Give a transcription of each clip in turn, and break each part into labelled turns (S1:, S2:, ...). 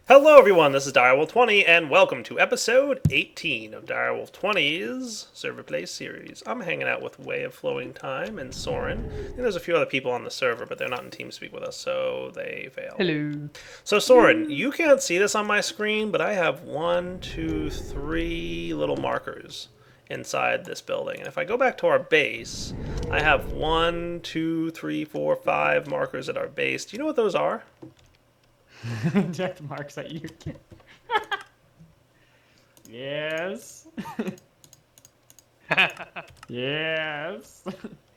S1: Hello everyone, this is Direwolf20 and welcome to episode 18 of Direwolf20's Server Play series. I'm hanging out with Way of Flowing Time and Soren. I think there's a few other people on the server, but they're not in TeamSpeak with us, so they failed.
S2: Hello.
S1: So Soren, you can't see this on my screen, but I have 1, 2, 3 little markers inside this building. And if I go back to our base, I have 1, 2, 3, 4, 5 markers at our base. Do you know what those are?
S2: Check the marks that you get. Yes. Yes.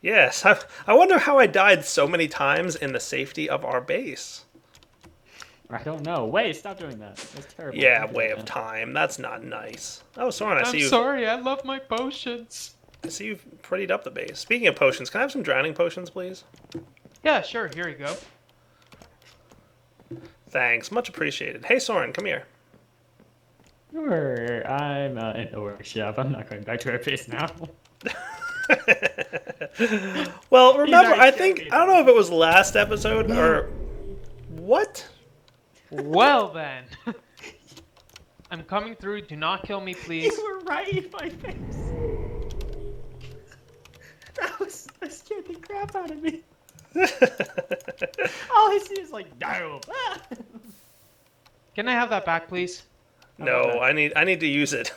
S1: Yes, I wonder how I died so many times in the safety of our base.
S2: I don't know. Wait, stop doing that. That's terrible.
S1: Yeah, Way of Time. That's not nice. Oh, Soren, I see
S3: I'm
S1: you.
S3: sorry, I love my potions.
S1: I see you've prettied up the base. Speaking of potions, can I have some drowning potions, please?
S3: Yeah, sure, here you go.
S1: Thanks, much appreciated. Hey, Soren, come here.
S2: Sure, I'm in the workshop. I'm not going back to our base now.
S1: Well, remember,
S2: already
S1: I
S2: scared me.
S1: don't know if it was last episode or what.
S3: Well then. I'm coming through, do not kill me, please.
S2: You were right in my face. That scared the crap out of me. All I see is like, no.
S3: Can I have that back, please?
S1: No, I need to use it.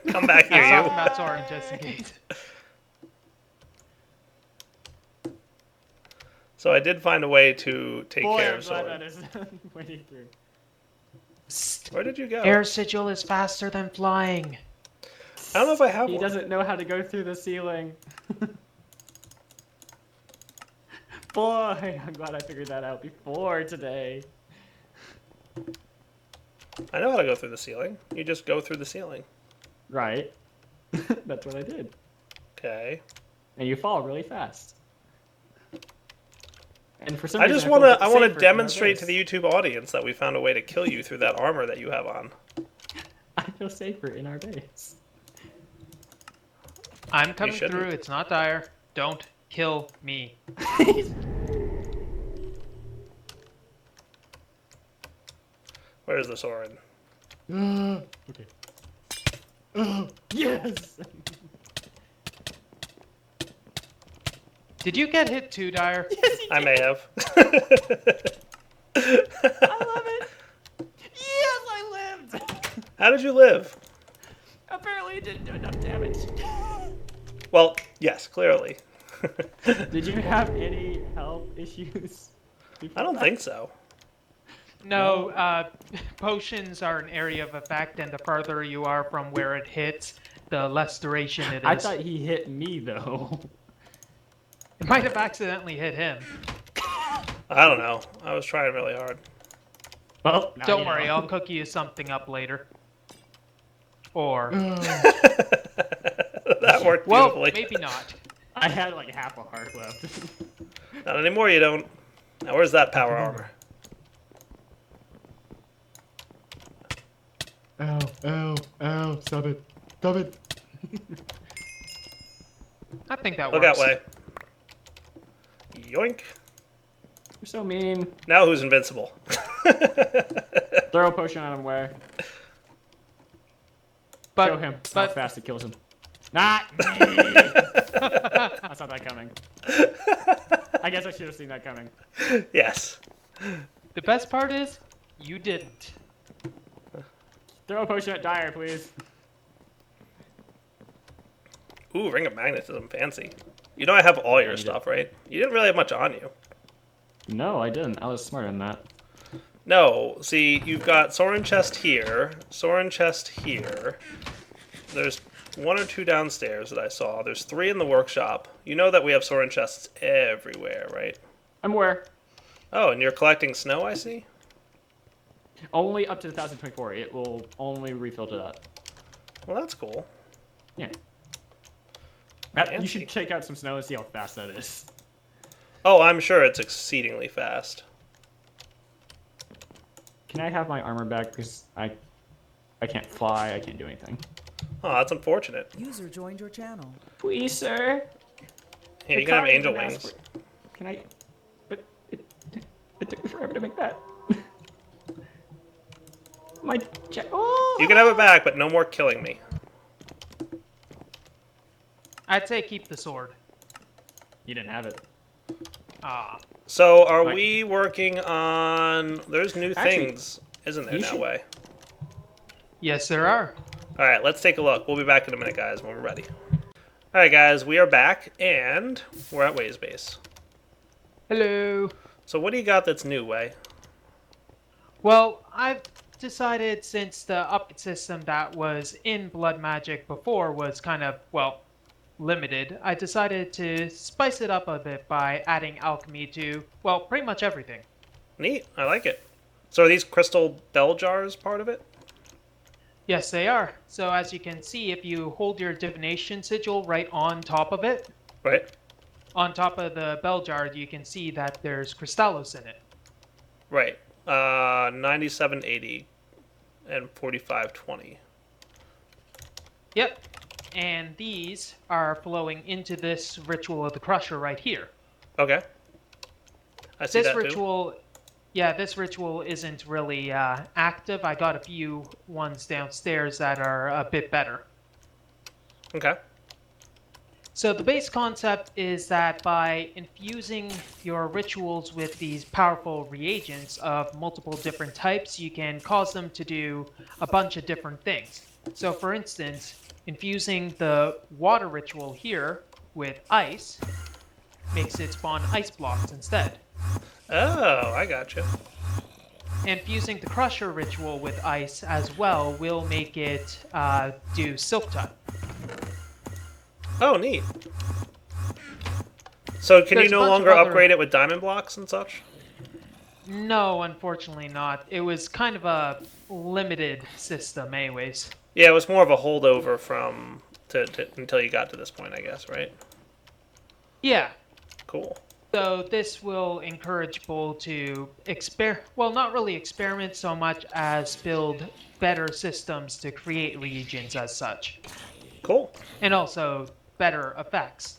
S1: Come back
S3: I
S1: here,
S3: saw
S1: you.
S3: from that Soren just in case.
S1: So I did find a way to take
S2: Boy,
S1: care
S2: I'm
S1: of
S2: glad
S1: Soren.
S2: that is waiting through.
S1: Where did you go?
S3: Air sigil is faster than flying.
S1: I don't know if I have
S2: He
S1: one.
S2: doesn't know how to go through the ceiling. Boy, I'm glad I figured that out before today.
S1: I know how to go through the ceiling. You just go through the ceiling.
S2: Right. That's what I did.
S1: Okay.
S2: And you fall really fast. And for some
S1: I
S2: reason,
S1: just
S2: feel
S1: want
S2: a bit
S1: to
S2: safer in our
S1: demonstrate to
S2: base.
S1: the YouTube audience that we found a way to kill you through that armor that you have on.
S2: I feel safer in our base.
S3: I'm coming
S1: shouldn't.
S3: through, it's not dire. Don't kill me.
S1: Where's the Soren?
S2: Okay. Oh, yes!
S3: Did you get hit too, Dire?
S2: Yes, he
S1: I
S2: did.
S1: may have.
S2: I love it. Yes, I lived.
S1: How did you live?
S2: Apparently, it didn't do enough damage.
S1: Well, yes, clearly.
S2: Did you have any health issues?
S1: I don't think so.
S3: No, potions are an area of effect, and the further you are from where it hits, the less duration it is.
S2: I thought he hit me, though.
S3: It might have accidentally hit him.
S1: I don't know. I was trying really hard.
S2: Well, now
S3: Don't
S2: you
S3: worry,
S2: know.
S3: I'll cook you something up later. Or,
S1: That worked
S3: well,
S1: beautifully.
S3: maybe not.
S2: I had like half a heart left.
S1: Not anymore, you don't. Now, where's that power armor?
S2: Ow, ow, ow, stop it. Stop it.
S3: I think that
S1: Look
S3: works.
S1: that way. Yoink.
S2: You're so mean.
S1: Now who's invincible?
S2: Throw a potion at him where?
S3: But,
S2: Show him how
S3: but
S2: fast it kills him. Not me! I saw that coming. I guess I should have seen that coming.
S1: Yes.
S3: the best part is, you didn't.
S2: Throw a potion at Dire, please.
S1: Ooh, Ring of Magnetism, fancy. You know I have all your
S2: need
S1: stuff, right? You didn't really have much on you.
S2: No, I didn't. I was smarter than that.
S1: No, see, you've got Soren chest here, Soren chest here. There's 1 or 2 downstairs that I saw. There's 3 in the workshop. You know that we have Soren chests everywhere, right?
S2: I'm aware.
S1: Oh, and you're collecting snow, I see?
S2: Only up to 1024. It will only refill to that.
S1: Well, that's cool.
S2: Yeah. You
S1: Fancy.
S2: should check out some snow and see how fast that is.
S1: Oh, I'm sure it's exceedingly fast.
S2: Can I have my armor back? Because I can't fly. I can't do anything.
S1: Oh, that's unfortunate.
S4: User joined your channel.
S2: Please, sir.
S1: Hey, you can have angel wings.
S2: Can I? But it took me forever to make that. My oh!
S1: You can have it back, but no more killing me.
S3: I'd say keep the sword.
S2: You didn't have it.
S3: Ah.
S1: So are
S2: Like-
S1: we working on... There's new
S2: Actually,
S1: things, isn't there,
S2: you
S1: that
S2: should-
S1: way?
S3: Yes, there are.
S1: Alright, let's take a look. We'll be back in a minute, guys, when we're ready. Alright, guys, we are back, and we're at Way's base.
S3: Hello.
S1: So what do you got that's new, Way?
S3: Well, I've decided since the update system that was in Blood Magic before was kind of, well, limited, I decided to spice it up a bit by adding alchemy to, well, pretty much everything.
S1: Neat, I like it. So are these crystal bell jars part of it?
S3: Yes, they are. So as you can see, if you hold your divination sigil right on top of it,
S1: Right.
S3: on top of the bell jar, you can see that there's crystallos in it.
S1: Right. 9780 and 4520.
S3: Yep. And these are flowing into this ritual of the Crusher right here.
S1: Okay. I see
S3: This
S1: that too.
S3: ritual, yeah, this ritual isn't really active. I got a few ones downstairs that are a bit better.
S1: Okay.
S3: So the base concept is that by infusing your rituals with these powerful reagents of multiple different types, you can cause them to do a bunch of different things. So for instance, infusing the water ritual here with ice makes it spawn ice blocks instead.
S1: Oh, I gotcha.
S3: And fusing the Crusher ritual with ice as well will make it do Silk Touch.
S1: Oh, neat. So can you
S3: There's a
S1: no
S3: bunch of
S1: longer
S3: other-
S1: upgrade it with diamond blocks and such?
S3: No, unfortunately not. It was kind of a limited system anyways.
S1: Yeah, it was more of a holdover from until you got to this point, I guess, right?
S3: Yeah,
S1: Cool.
S3: so this will encourage people to well, not really experiment so much as build better systems to create reagents as such.
S1: Cool.
S3: And also better effects.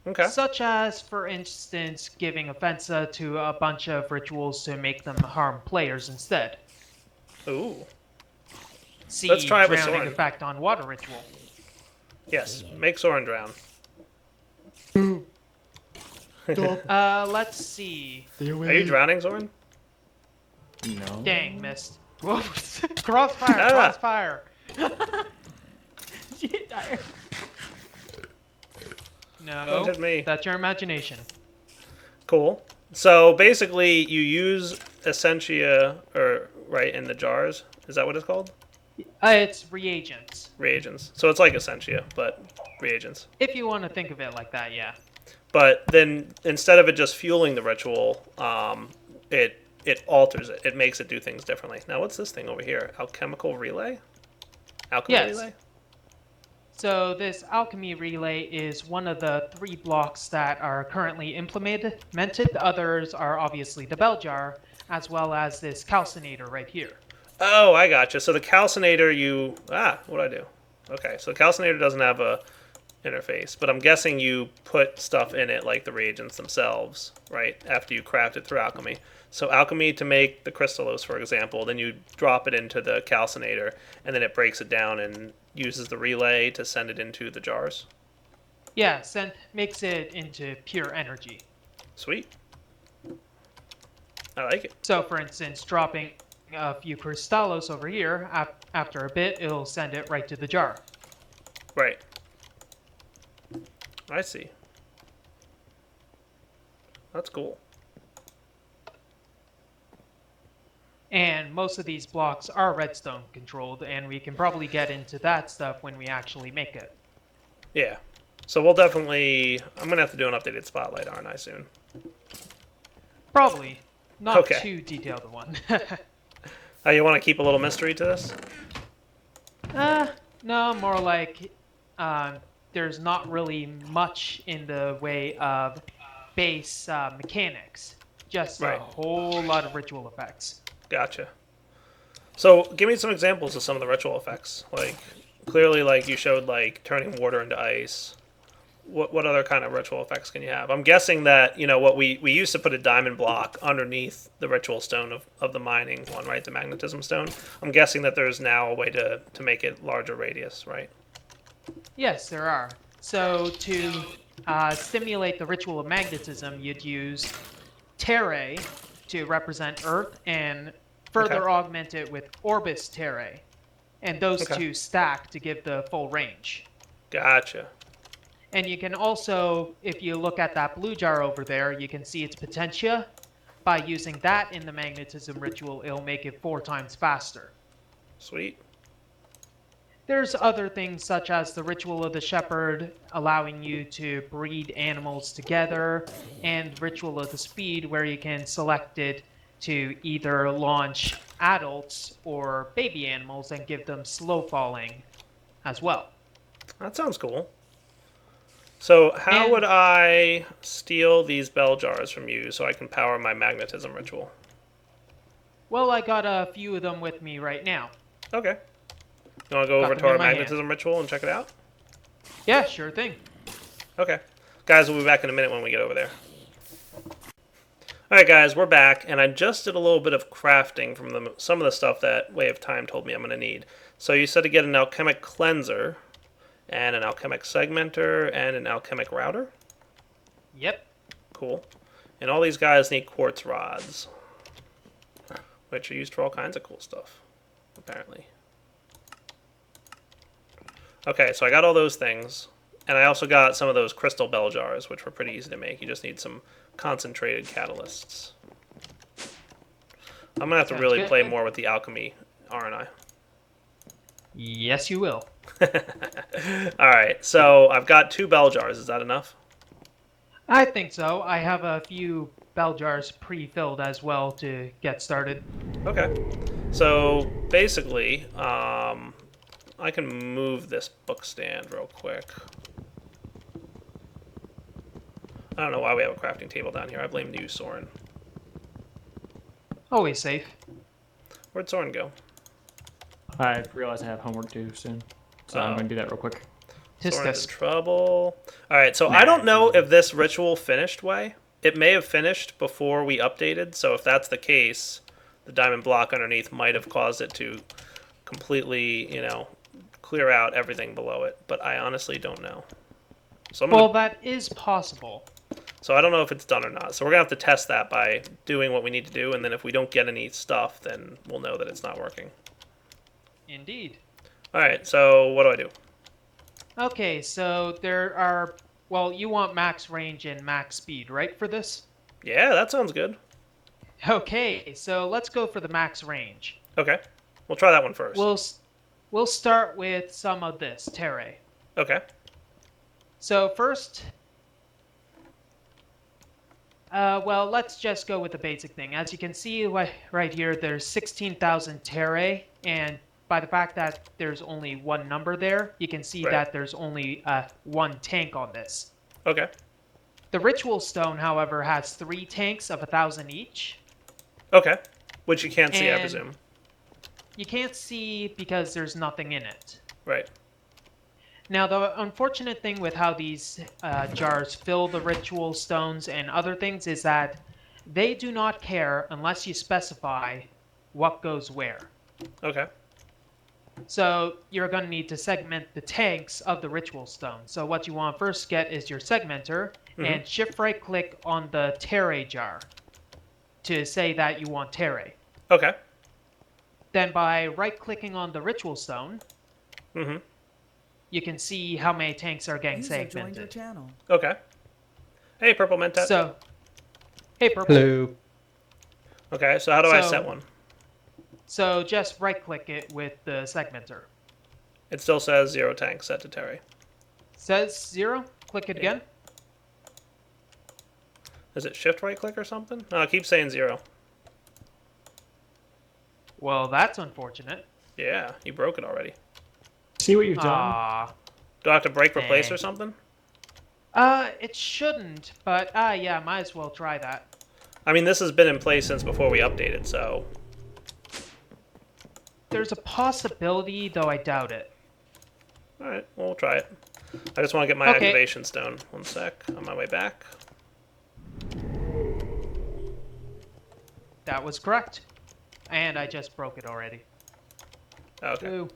S1: Okay.
S3: Such as, for instance, giving Offensa to a bunch of rituals to make them harm players instead.
S1: Ooh.
S3: See
S1: Let's try it with
S3: drowning
S1: Soren.
S3: effect on water ritual.
S1: Yes. Make Soren drown.
S3: Let's see.
S1: Are you drowning, Soren?
S2: No.
S3: Dang, missed. Whoa. Crossfire,
S1: Ah.
S3: crossfire.
S1: Don't
S3: No,
S1: hit me.
S3: that's your imagination.
S1: Cool. So basically, you use Essentia, or right in the jars. Is that what it's called?
S3: It's reagents.
S1: Reagents. So it's like Essentia, but reagents.
S3: If you want to think of it like that, yeah.
S1: But then instead of it just fueling the ritual, it alters it. It makes it do things differently. Now, what's this thing over here? Alchemical relay? Alchemy
S3: Yes.
S1: relay?
S3: So this alchemy relay is one of the 3 blocks that are currently implemented. The others are obviously the bell jar, as well as this calcinator right here.
S1: Oh, I gotcha. So the calcinator, what'd I do? Okay, so the calcinator doesn't have a interface, but I'm guessing you put stuff in it like the reagents themselves, right? After you craft it through alchemy. So alchemy to make the crystallos, for example, then you drop it into the calcinator, and then it breaks it down and uses the relay to send it into the jars.
S3: Yeah, makes it into pure energy.
S1: Sweet. I like it.
S3: So for instance, dropping a few crystallos over here, after a bit, it'll send it right to the jar.
S1: Right. I see. That's cool.
S3: And most of these blocks are redstone controlled, and we can probably get into that stuff when we actually make it.
S1: Yeah. So we'll definitely... I'm going to have to do an updated spotlight, aren't I, soon?
S3: Probably. Not
S1: Okay.
S3: too detailed a one.
S1: Oh, you want to keep a little mystery to this?
S3: No, more like there's not really much in the way of base mechanics. Just
S1: Right.
S3: a whole lot of ritual effects.
S1: Gotcha. So, give me some examples of some of the ritual effects. Like, clearly, like, you showed, like, turning water into ice. what other kind of ritual effects can you have? I'm guessing that, what we used to put a diamond block underneath the ritual stone of the mining one, right? The magnetism stone. I'm guessing that there's now a way to make it larger radius, right?
S3: Yes, there are. So to stimulate the ritual of magnetism, you'd use terrae to represent Earth and further augment it with orbis terrae. And those two stack to give the full range.
S1: Gotcha.
S3: And you can also, if you look at that blue jar over there, you can see its potentia. By using that in the magnetism ritual, it'll make it 4 times faster.
S1: Sweet.
S3: There's other things such as the Ritual of the Shepherd, allowing you to breed animals together, and Ritual of the Speed, where you can select it to either launch adults or baby animals and give them slow falling as well.
S1: That sounds cool. So how would I steal these bell jars from you so I can power my magnetism ritual?
S3: Well, I got a few of them with me right now.
S1: Okay. You want to go over to our magnetism ritual and check it out?
S3: Yeah, sure thing.
S1: Okay. Guys, we'll be back in a minute when we get over there. Alright guys, we're back, and I just did a little bit of crafting from some of the stuff that Way of Time told me I'm going to need. So you said to get an alchemic cleanser, and an alchemic segmenter, and an alchemic router?
S3: Yep.
S1: Cool. And all these guys need quartz rods, which are used for all kinds of cool stuff, apparently. Okay, so I got all those things, and I also got some of those crystal bell jars, which were pretty easy to make. You just need some concentrated catalysts. I'm going to have to really play more with the alchemy, aren't I?
S3: Yes, you will.
S1: Alright, so I've got 2 bell jars. Is that enough?
S3: I think so. I have a few bell jars pre-filled as well to get started.
S1: Okay. So, basically, I can move this book stand real quick. I don't know why we have a crafting table down here. I blame you, Soren.
S3: Always safe.
S1: Where'd Soren go?
S2: I realize I have homework due soon, so I'm going to do that real quick.
S1: Soren's in trouble. Alright, so I don't know if this ritual finished, Way. It may have finished before we updated, so if that's the case, the diamond block underneath might have caused it to completely, clear out everything below it, but I honestly don't know. So
S3: well, that is possible.
S1: So I don't know if it's done or not. So we're going to have to test that by doing what we need to do, and then if we don't get any stuff, then we'll know that it's not working.
S3: Indeed.
S1: Alright, so what do I do?
S3: Okay, so there are... Well, you want max range and max speed, right, for this?
S1: Yeah, that sounds good.
S3: Okay, so let's go for the max range.
S1: Okay. We'll try that one first.
S3: We'll start with some of this, terrae.
S1: Okay.
S3: So first... well, let's just go with the basic thing. As you can see right here, there's 16,000 terrae, and by the fact that there's only one number there, you can see that there's only one tank on this.
S1: Okay.
S3: The ritual stone, however, has 3 tanks of 1,000 each.
S1: Okay. Which you can't see, I presume.
S3: You can't see because there's nothing in it.
S1: Right.
S3: Now, the unfortunate thing with how these jars fill the ritual stones and other things is that they do not care unless you specify what goes where.
S1: Okay.
S3: So you're going to need to segment the tanks of the ritual stone. So what you want to first get is your segmenter, and shift right click on the terrae jar to say that you want terrae.
S1: Okay.
S3: Then by right clicking on the ritual stone, you can see how many tanks are getting segmented.
S1: Okay. Hey, Purple Mentat.
S3: So, hey, Purple.
S4: Hello.
S1: Okay, so how do I set one?
S3: So just right-click it with the segmenter.
S1: It still says 0 tanks set to terrae.
S3: Says 0. Click it again.
S1: Is it shift right-click or something? No, it keeps saying 0.
S3: Well, that's unfortunate.
S1: Yeah, you broke it already.
S2: See what you've done?
S1: Do I have to break replace or something?
S3: It shouldn't, but yeah, might as well try that.
S1: I mean, this has been in place since before we updated, so...
S3: There's a possibility, though I doubt it.
S1: Alright, well, we'll try it. I just want to get my
S3: Okay.
S1: activation stone. One sec. On my way back.
S3: That was correct. And I just broke it already.
S1: Okay.
S3: Ooh.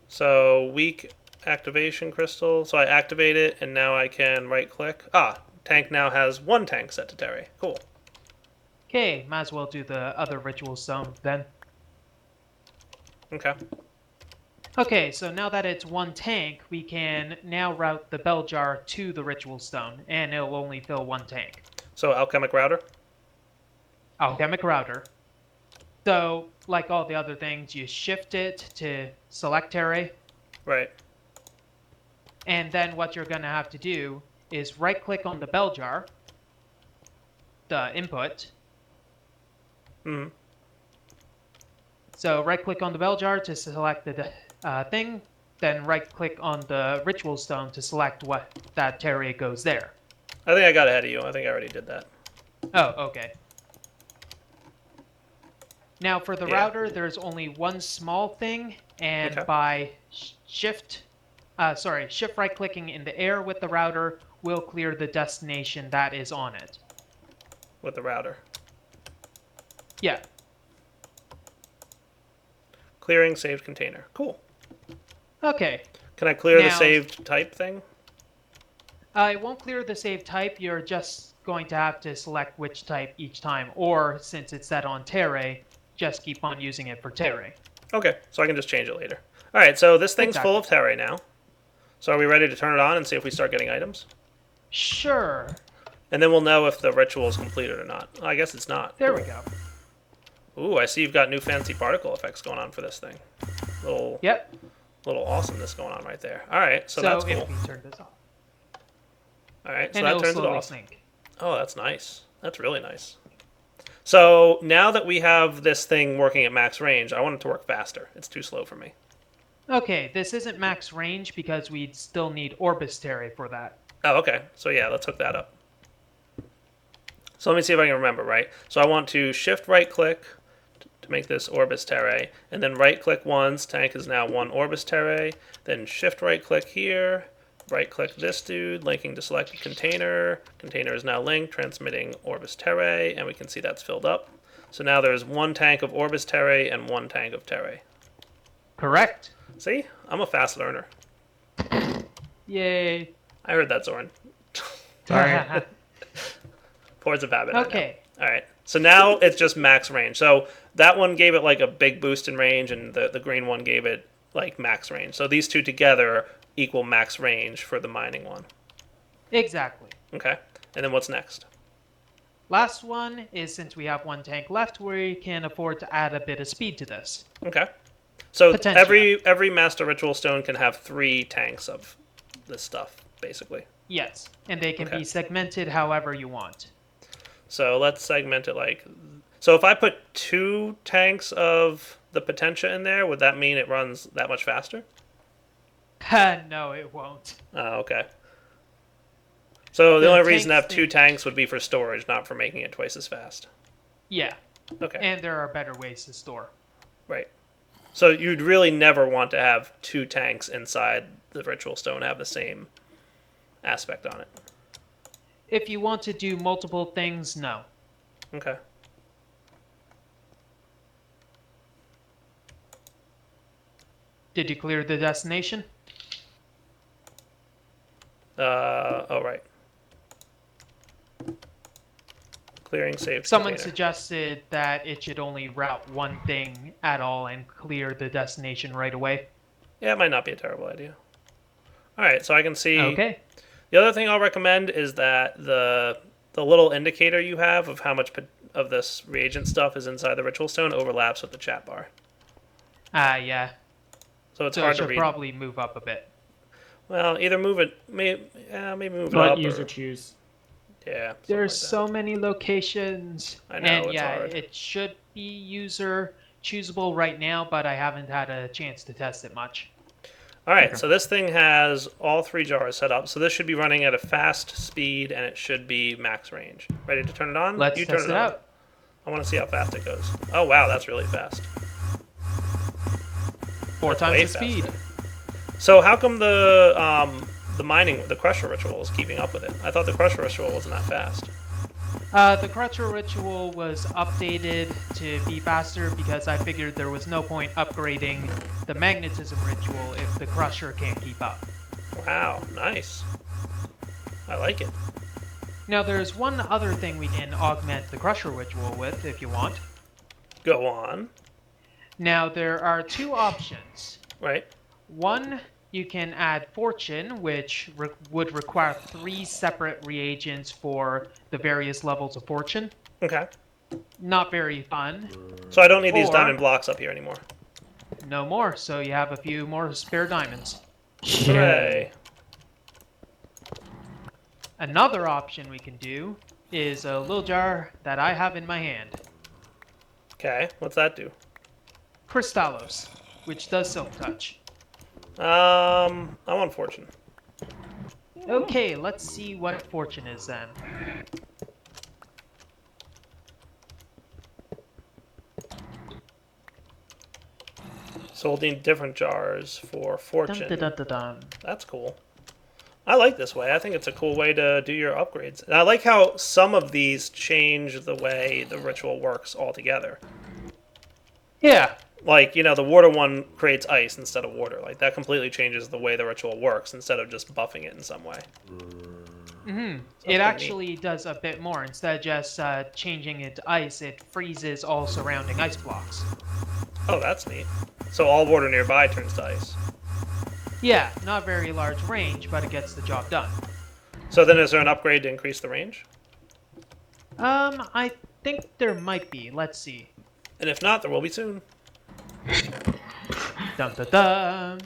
S1: So weak activation crystal. So I activate it, and now I can right click. Ah, tank now has 1 tank set to Terry. Cool.
S3: Okay, might as well do the other ritual stone then.
S1: Okay.
S3: Okay, so now that it's 1 tank, we can now route the bell jar to the ritual stone, and it'll only fill 1 tank.
S1: So alchemic router.
S3: Alchemic router. So, like all the other things, you shift it to select array,
S1: Right.
S3: and then what you're going to have to do is right-click on the bell jar, the input.
S1: Hmm.
S3: So right-click on the bell jar to select the thing, then right-click on the ritual stone to select what that terrain goes there.
S1: I think I got ahead of you. I think I already did that.
S3: Oh, okay. Now for the
S1: Yeah.
S3: router, there's only one small thing, and
S1: Okay.
S3: by shift right-clicking in the air with the router will clear the destination that is on it.
S1: With the router.
S3: Yeah.
S1: Clearing saved container. Cool.
S3: Okay.
S1: Can I clear the
S3: Now-
S1: saved type thing?
S3: It won't clear the save type. You're just going to have to select which type each time, or since it's set on Terrain, just keep on using it for Terrain.
S1: Okay, so I can just change it later. All right, so this thing's
S3: Exactly.
S1: full of terrain now. So are we ready to turn it on and see if we start getting items?
S3: Sure.
S1: And then we'll know if the ritual is completed or not. I guess it's not.
S3: There we go.
S1: Ooh, I see you've got new fancy particle effects going on for this thing. Little
S3: Yep.
S1: awesomeness going on right there. All right, so
S3: So
S1: that's
S3: if
S1: cool.
S3: we turn this off,
S1: All right, so
S3: and
S1: that
S3: it'll
S1: turns it
S3: slowly
S1: off.
S3: sink.
S1: Oh, that's nice. That's really nice. So now that we have this thing working at max range, I want it to work faster. It's too slow for me.
S3: Okay, this isn't max range because we'd still need Orbis Terrain for that.
S1: Oh, okay. So yeah, let's hook that up. So let me see if I can remember, right? So I want to shift right click to make this Orbis Terrae, and then right click once, tank is now 1 Orbis Terrae, then shift right click here, right click this dude, linking to selected container, container is now linked, transmitting Orbis Terrae, and we can see that's filled up. So now there's 1 tank of Orbis Terrae and 1 tank of Terrae.
S3: Correct.
S1: See? I'm a fast learner.
S3: Yay.
S1: I heard that, Zoran.
S2: Sorry.
S1: Force of habit. I know.
S3: Okay.
S1: All right. So now it's just max range. So that one gave it like a big boost in range, and the green one gave it like max range. So these two together equal max range for the mining one.
S3: Exactly.
S1: Okay. And then what's next?
S3: Last one is since we have 1 tank left, we can afford to add a bit of speed to this.
S1: Okay. So
S3: Potentially.
S1: every master ritual stone can have 3 tanks of this stuff, basically.
S3: Yes, and they can
S1: Okay.
S3: be segmented however you want.
S1: So let's segment it like. So if I put 2 tanks of the potentia in there, would that mean it runs that much faster?
S3: No, it won't.
S1: Oh, okay. So the
S3: The
S1: only reason to
S3: tanks
S1: have 2 tanks would be for storage, not for making it twice as fast.
S3: Yeah,
S1: Okay,
S3: and there are better ways to store.
S1: right. So you'd really never want to have 2 tanks inside the ritual stone have the same aspect on it.
S3: If you want to do multiple things, no.
S1: Okay.
S3: Did you clear the destination?
S1: Oh, right. Clearing saved
S3: Someone
S1: container.
S3: suggested that it should only route 1 thing at all and clear the destination right away.
S1: Yeah, it might not be a terrible idea. All right, so I can see.
S3: Okay.
S1: The other thing I'll recommend is that the little indicator you have of how much of this reagent stuff is inside the ritual stone overlaps with the chat bar.
S3: Yeah.
S1: So it's
S3: So
S1: hard
S3: it
S1: to
S3: should
S1: read.
S3: probably move up a bit.
S1: Well, either move it, maybe move it
S2: Let
S1: up.
S2: user
S1: Or,
S2: choose.
S1: yeah. something
S3: There's
S1: like that.
S3: so many locations.
S1: I know,
S3: and
S1: it's
S3: yeah,
S1: hard.
S3: it should be user choosable right now, but I haven't had a chance to test it much.
S1: All right, so this thing has all 3 jars set up. So this should be running at a fast speed, and it should be max range. Ready to turn it on?
S3: Let's
S1: you
S3: test
S1: turn
S3: it
S1: on.
S3: out.
S1: I want to see how fast it goes. Oh wow, that's really fast.
S3: 4
S1: That's
S3: times
S1: way
S3: the speed.
S1: faster. So how come the crusher ritual is keeping up with it. I thought the crusher ritual wasn't that fast.
S3: The Crutcher ritual was updated to be faster because I figured there was no point upgrading the magnetism ritual if the Crusher can't keep up.
S1: Wow, nice. I like it.
S3: Now, there's one other thing we can augment the Crusher ritual with if you want.
S1: Go on.
S3: Now, there are two options.
S1: Right.
S3: One, you can add Fortune, which would require 3 separate reagents for the various levels of Fortune.
S1: Okay.
S3: Not very fun.
S1: So I don't need these
S3: Or-
S1: diamond blocks up here anymore.
S3: No more, so you have a few more spare diamonds.
S1: Hooray.
S3: Another option we can do is a little jar that I have in my hand.
S1: Okay, what's that do?
S3: Crystallos, which does Silk Touch.
S1: I want fortune.
S3: Okay, let's see what Fortune is then.
S1: So we'll need different jars for fortune.
S3: Dun, dun, dun, dun, dun.
S1: That's cool. I like this way. I think it's a cool way to do your upgrades. And I like how some of these change the way the ritual works altogether.
S3: Yeah,
S1: Like, you know, the water one creates ice instead of water. Like, that completely changes the way the ritual works instead of just buffing it in some way.
S3: it actually does a bit more. Instead of just changing it to ice, it freezes all surrounding ice blocks.
S1: Oh, that's neat. So all water nearby turns to ice.
S3: Yeah, not very large range, but it gets the job done.
S1: So then is there an upgrade to increase the range?
S3: I think there might be. Let's see.
S1: And if not, there will be soon.
S3: Dun dun dun.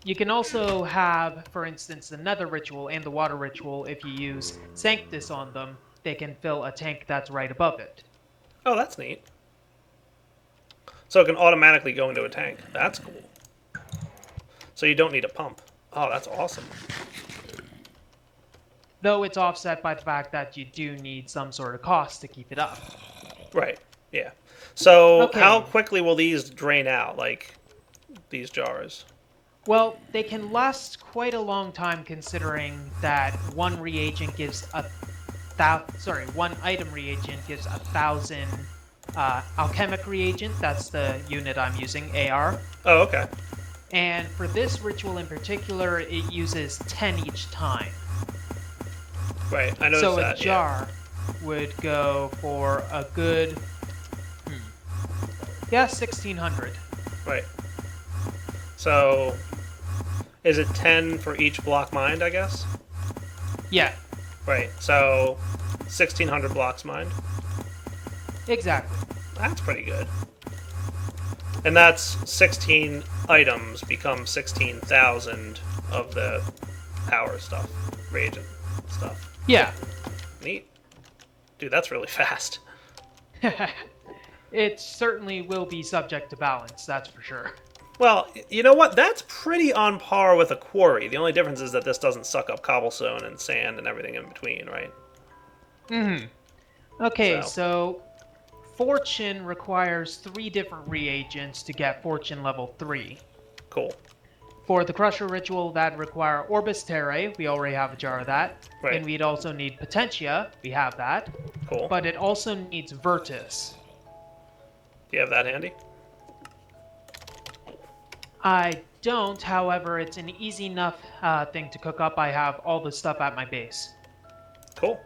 S3: You can also have, for instance, the Nether ritual and the Water ritual. If you use Sanctus on them, they can fill a tank that's right above it.
S1: Oh, that's neat. So it can automatically go into a tank. That's cool. So you don't need a pump. Oh, that's awesome.
S3: Though it's offset by the fact that you do need some sort of cost to keep it up.
S1: Right, yeah. So
S3: Okay.
S1: how quickly will these drain out, like these jars?
S3: Well, they can last quite a long time considering that one reagent gives one item reagent gives 1,000 alchemic reagent. That's the unit I'm using, AR.
S1: Oh, okay.
S3: And for this ritual in particular, it uses 10 each time.
S1: Right, I noticed
S3: So a
S1: that,
S3: jar would go for a good, 1,600.
S1: yeah. Right. So is it 10 for each block mined, I guess?
S3: Yeah,
S1: Right, so 1,600 blocks mined.
S3: exactly.
S1: That's pretty good. And that's 16 items become 16,000 of the power stuff, reagent stuff.
S3: Yeah.
S1: Neat. Dude, that's really fast.
S3: It certainly will be subject to balance, that's for sure.
S1: Well, you know what? That's pretty on par with a quarry. The only difference is that this doesn't suck up cobblestone and sand and everything in between, right?
S3: Okay,
S1: So-
S3: so Fortune requires 3 different reagents to get Fortune level 3.
S1: Cool.
S3: For the Crusher ritual, that'd require Orbis Terrae. We already have a jar of that.
S1: Right.
S3: And we'd also need Potentia. We have that.
S1: Cool.
S3: But it also needs Virtus.
S1: Do you have that handy?
S3: I don't, however, it's an easy enough thing to cook up. I have all the stuff at my base.
S1: Cool.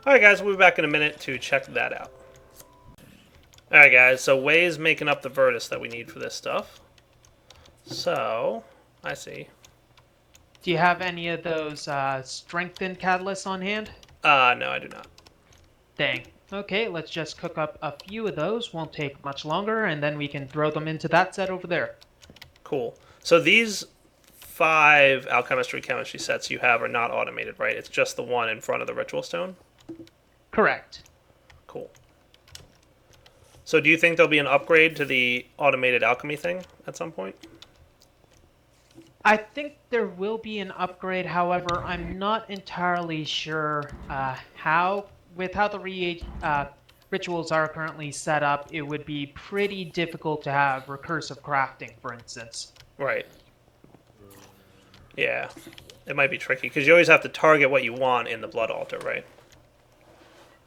S1: Alright guys, we'll be back in a minute to check that out. Alright guys, so Way's making up the Virtus that we need for this stuff. So, I see.
S3: Do you have any of those strengthened catalysts on hand?
S1: No, I do not.
S3: Dang. Okay, let's just cook up a few of those. Won't take much longer, and then we can throw them into that set over there.
S1: Cool. So these 5 alchemistry chemistry sets you have are not automated, right? It's just the one in front of the ritual stone?
S3: Correct.
S1: Cool. So do you think there'll be an upgrade to the automated alchemy thing at some point?
S3: I think there will be an upgrade, however, I'm not entirely sure how. With how the rituals are currently set up, it would be pretty difficult to have recursive crafting, for instance.
S1: Right. Yeah, it might be tricky because you always have to target what you want in the blood altar, right?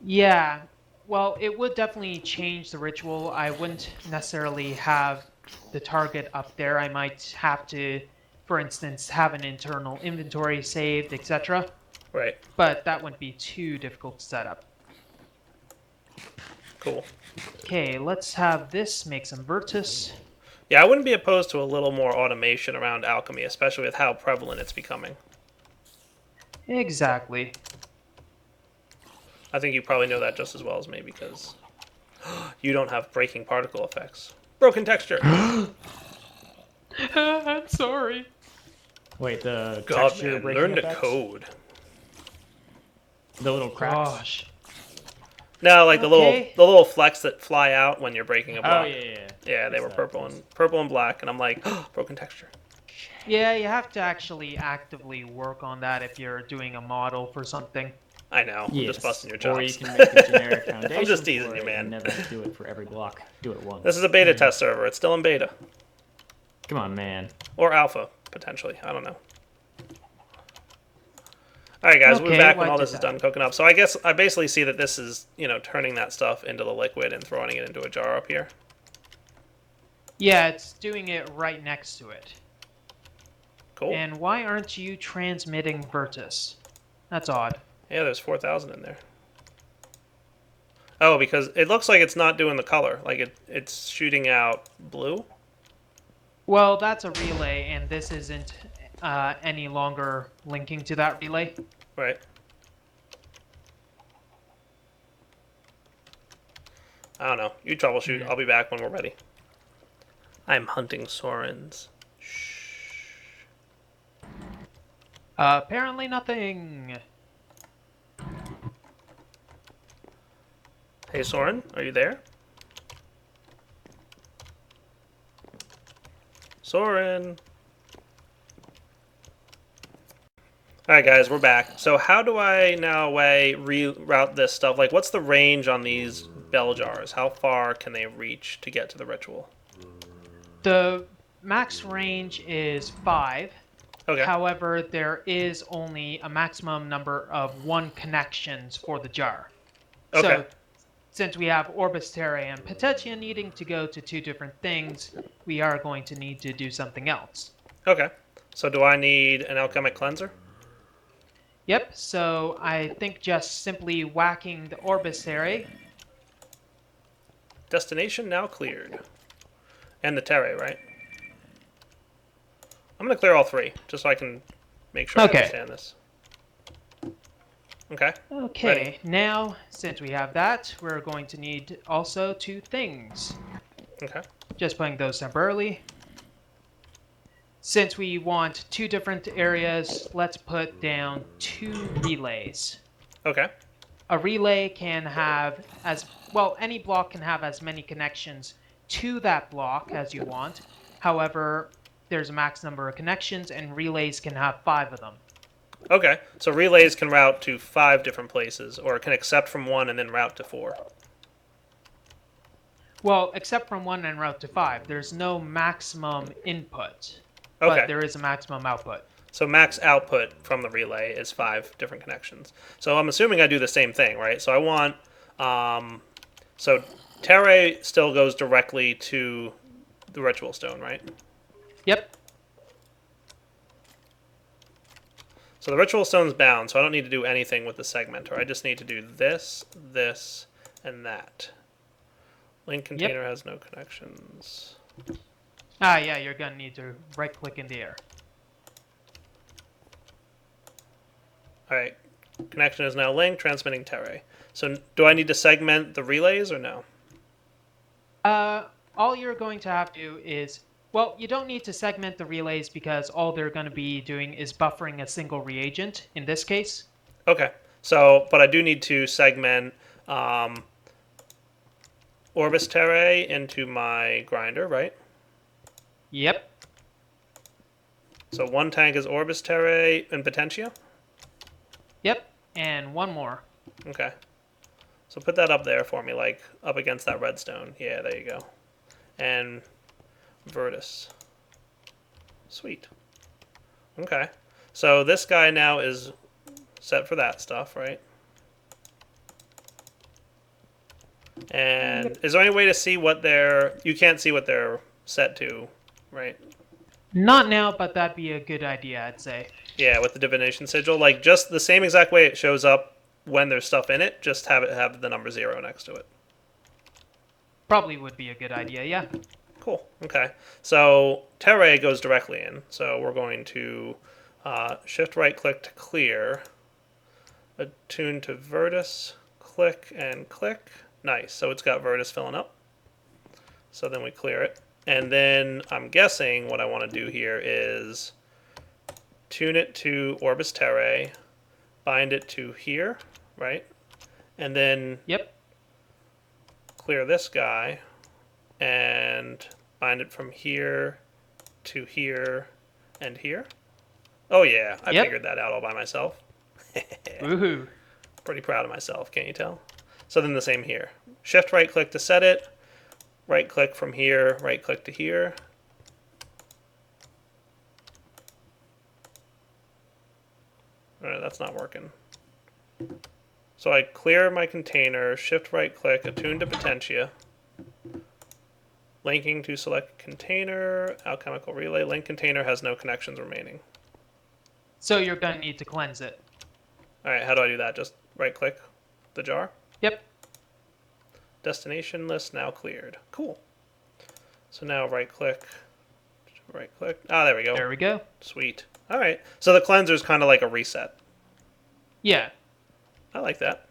S3: Yeah, well, it would definitely change the ritual. I wouldn't necessarily have the target up there. I might have to, for instance, have an internal inventory saved, etc.
S1: Right.
S3: But that wouldn't be too difficult to set up.
S1: Cool.
S3: Okay, let's have this make some Virtus.
S1: Yeah, I wouldn't be opposed to a little more automation around alchemy, especially with how prevalent it's becoming.
S3: Exactly.
S1: I think you probably know that just as well as me because you don't have breaking particle effects. Broken texture.
S3: I'm sorry.
S2: Wait, the
S1: God,
S2: texture
S1: man,
S2: breaking
S1: learn to
S2: effects?
S1: code.
S2: The little cracks?
S3: Gosh.
S1: No, like
S3: Okay.
S1: the little flecks that fly out when you're breaking a
S2: Oh,
S1: block.
S2: yeah, yeah, yeah.
S1: Yeah, they
S2: Fix
S1: were
S2: that,
S1: purple
S2: please.
S1: and black, and I'm like, broken texture.
S3: Yeah, you have to actually actively work on that if you're doing a model for something.
S1: I know. I'm just
S2: Yes.
S1: busting your
S2: Or you
S1: chops.
S2: can make a generic foundation
S1: I'm just teasing
S2: for
S1: you,
S2: it
S1: man.
S2: and never have to do it for every block. Do it once.
S1: This is a beta test server. It's still in beta.
S2: Come on, man.
S1: Or alpha, potentially. I don't know. Alright guys, we'll be
S3: Okay,
S1: back when
S3: what
S1: all
S3: did
S1: this is
S3: that?
S1: done cooking up. So I guess I basically see that this is, turning that stuff into the liquid and throwing it into a jar up here.
S3: Yeah, it's doing it right next to it.
S1: Cool.
S3: And why aren't you transmitting Virtus? That's odd.
S1: Yeah, there's 4,000 in there. Oh, because it looks like it's not doing the color. Like it's shooting out blue.
S3: Well, that's a relay, and this isn't any longer linking to that relay.
S1: Right. I don't know. You troubleshoot. I'll be back when we're ready. I'm hunting Sorens.
S3: Apparently nothing.
S1: Hey Soren, are you there? Soren. Alright guys, we're back. So how do I now reroute this stuff? Like what's the range on these bell jars? How far can they reach to get to the ritual?
S3: The max range is 5.
S1: Okay.
S3: However, there is only a maximum number of 1 connections for the jar.
S1: Okay.
S3: So, since we have Orbis Terrae and Petetia needing to go to 2 different things, we are going to need to do something else.
S1: Okay. So do I need an alchemic cleanser?
S3: Yep, so I think just simply whacking the Orbis Terrae.
S1: Destination now cleared. And the Terrae, right? I'm going to clear all 3, just so I can make sure I understand this. Okay.
S3: Okay,
S1: Ready.
S3: now, since we have that, we're going to need also 2 things.
S1: Okay.
S3: Just putting those temporarily. Since we want 2 different areas, let's put down 2 relays.
S1: Okay.
S3: A relay can have any block can have as many connections to that block as you want. However, there's a max number of connections, and relays can have 5 of them.
S1: Okay. So relays can route to 5 different places, or can accept from 1 and then route to 4.
S3: Well, except from 1 and route to 5, there's no maximum input,
S1: Okay.
S3: but there is a maximum output.
S1: So max output from the relay is 5 different connections. So I'm assuming I do the same thing, right? So I want, so Terrae still goes directly to the ritual stone, right?
S3: Yep.
S1: So the ritual stone's bound, so I don't need to do anything with the segmenter. I just need to do this, this, and that. Link container has no connections.
S3: Ah, yeah, you're gonna need to right-click in the air.
S1: Alright. Connection is now linked, transmitting Terrae. So do I need to segment the relays or no?
S3: All you're going to have to do is, well, you don't need to segment the relays because all they're going to be doing is buffering a single reagent in this case.
S1: Okay. So, but I do need to segment Orbis Terrae into my grinder, right?
S3: Yep.
S1: So 1 tank is Orbis Terrae and Potentia?
S3: Yep. And 1 more.
S1: Okay. So put that up there for me, like up against that redstone. Yeah, there you go. And Virtus. Sweet. Okay. So this guy now is set for that stuff, right? And is there any way to see what they're... You can't see what they're set to, right?
S3: Not now, but that'd be a good idea, I'd say.
S1: Yeah, with the divination sigil. Like, just the same exact way it shows up when there's stuff in it, just have it have the number 0 next to it.
S3: Probably would be a good idea, yeah.
S1: Cool. Okay. So Terre goes directly in. So we're going to shift right click to clear. Attune to Vertus. Click and click. Nice. So it's got Vertus filling up. So then we clear it. And then I'm guessing what I want to do here is tune it to Orbis Terrae, bind it to here, right? And then
S3: Yep.
S1: clear this guy and bind it from here to here and here. Oh yeah, I figured that out all by myself.
S3: Woohoo.
S1: Pretty proud of myself, can't you tell? So then the same here. Shift right click to set it. Right click from here, right click to here. Alright, that's not working. So I clear my container, shift right click, attune to Potentia. Linking to select container, alchemical relay. Link container has no connections remaining.
S3: So you're going to need to cleanse it.
S1: Alright, how do I do that? Just right click the jar?
S3: Yep.
S1: Destination list now cleared. Cool. So now right click. Ah, there we go.
S3: There we go.
S1: Sweet. Alright. So the cleanser's kind of like a reset.
S3: Yeah.
S1: I like that.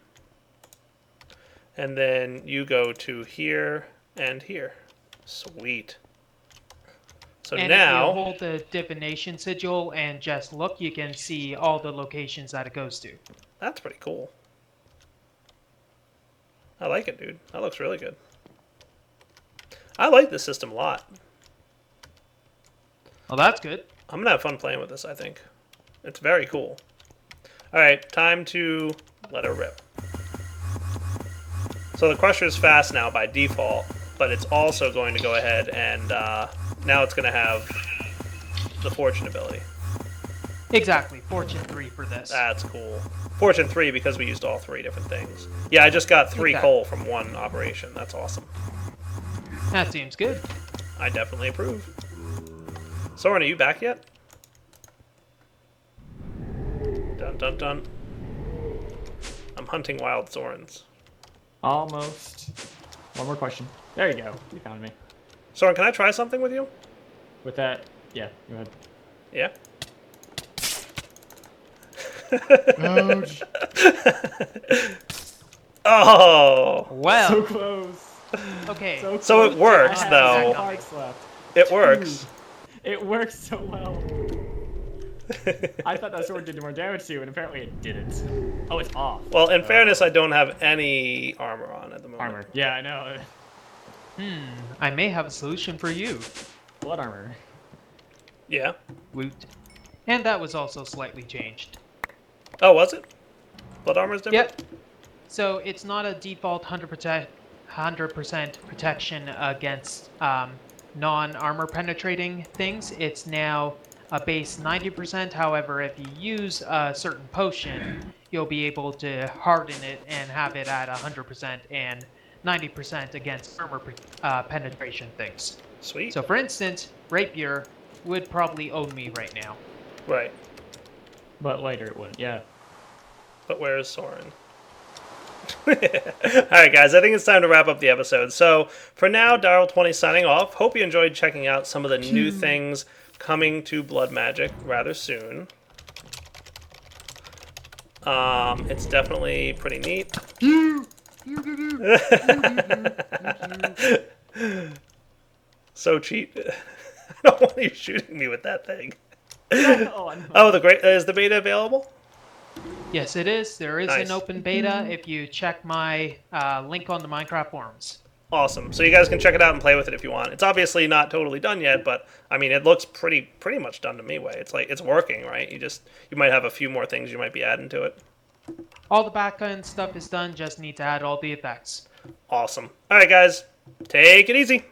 S1: And then you go to here and here. Sweet. So
S3: And
S1: now...
S3: if you hold the divination sigil and just look, you can see all the locations that it goes to.
S1: That's pretty cool. I like it, dude. That looks really good. I like this system a lot.
S3: Well, that's good.
S1: I'm going to have fun playing with this, I think. It's very cool. Alright, time to let her rip. So the Crusher is fast now by default, but it's also going to go ahead and now it's going to have the Fortune ability.
S3: Exactly. Fortune 3 for this.
S1: That's cool. Fortune 3 because we used all 3 different things. Yeah, I just got 3 coal from one operation. That's awesome.
S3: That seems good.
S1: I definitely approve. Soren, are you back yet? Dun dun dun. I'm hunting wild Sorens.
S2: Almost. One more question. There you go. You found me.
S1: Soren, can I try something with you?
S2: With that, yeah, go ahead.
S1: Yeah?
S2: Ouch.
S1: Oh!
S3: Well,
S2: So close.
S3: okay.
S2: So,
S1: So it
S2: close.
S1: works,
S2: I have
S1: though.
S2: 2 hearts left.
S1: It works.
S2: It works so well. I thought that sword did more damage to you, and apparently it didn't. Oh, it's off.
S1: Well, in fairness, I don't have any armor on at the moment.
S2: Armor. Yeah, I know.
S3: I may have a solution for you.
S2: Blood armor.
S1: Yeah.
S3: Woot. And that was also slightly changed.
S1: Oh, was it? Blood armor is different?
S3: Yep. So it's not a default 100% protection against non-armor penetrating things. It's now a base 90%. However, if you use a certain potion, you'll be able to harden it and have it at 100% and 90% against armor penetration things.
S1: Sweet.
S3: So for instance, Rapier would probably own me right now.
S1: Right.
S2: But later it would, yeah.
S1: But where is Soren? Alright guys, I think it's time to wrap up the episode. So, for now, Darryl20 signing off. Hope you enjoyed checking out some of the new things coming to Blood Magic rather soon. It's definitely pretty neat. So cheap. I don't want you shooting me with that thing. Oh, is the beta available?
S3: Yes, it is. There is
S1: Nice.
S3: an open beta if you check my link on the Minecraft forums.
S1: Awesome. So you guys can check it out and play with it if you want. It's obviously not totally done yet, but I mean, it looks pretty much done to me. Way it's like it's working, right? You might have a few more things you might be adding to it.
S3: All the backend stuff is done. Just need to add all the effects.
S1: Awesome. All right, guys, take it easy.